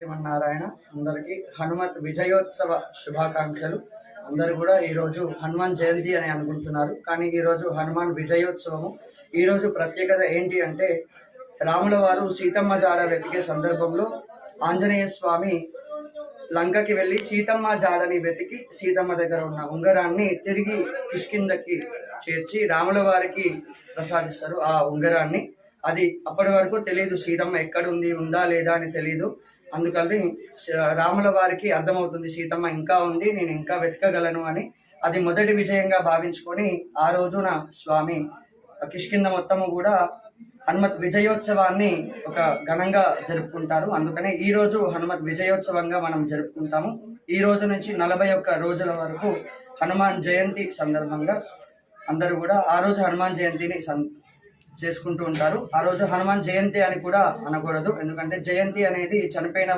శ్రీమన్నారాయణ. అందరికీ హనుమత్ విజయోత్సవ శుభాకాంక్షలు. అందరూ కూడా ఈరోజు హనుమాన్ జయంతి అని అనుకుంటున్నారు, కానీ ఈరోజు హనుమాన్ విజయోత్సవము. ఈరోజు ప్రత్యేకత ఏంటి అంటే, రాముల వారు సీతమ్మ జాడ వెతికే సందర్భంలో ఆంజనేయ స్వామి లంకకి వెళ్ళి సీతమ్మ జాడని వెతికి సీతమ్మ దగ్గర ఉన్న ఉంగరాన్ని తిరిగి కిష్కిందకి చేర్చి రాముల వారికి ప్రసాదిస్తారు. ఆ ఉంగరాన్ని అది అప్పటి వరకు తెలియదు, సీతమ్మ ఎక్కడుంది, ఉందా లేదా అని తెలియదు. అందుకని రాముల వారికి అర్థమవుతుంది సీతమ్మ ఇంకా ఉంది, నేను ఇంకా వెతకగలను అని. అది మొదటి విజయంగా భావించుకొని ఆ రోజున స్వామి కిష్కింద మొత్తము కూడా హనుమత్ విజయోత్సవాన్ని ఒక ఘనంగా జరుపుకుంటారు. అందుకనే ఈ రోజు హనుమత్ విజయోత్సవంగా మనం జరుపుకుంటాము. ఈ రోజు నుంచి 41 రోజుల వరకు హనుమాన్ జయంతి సందర్భంగా అందరూ కూడా ఆ రోజు హనుమాన్ జయంతిని చేసుకుంటూ ఉంటారు. ఆ రోజు హనుమాన్ జయంతి అని కూడా అనకూడదు, ఎందుకంటే జయంతి అనేది చనిపోయిన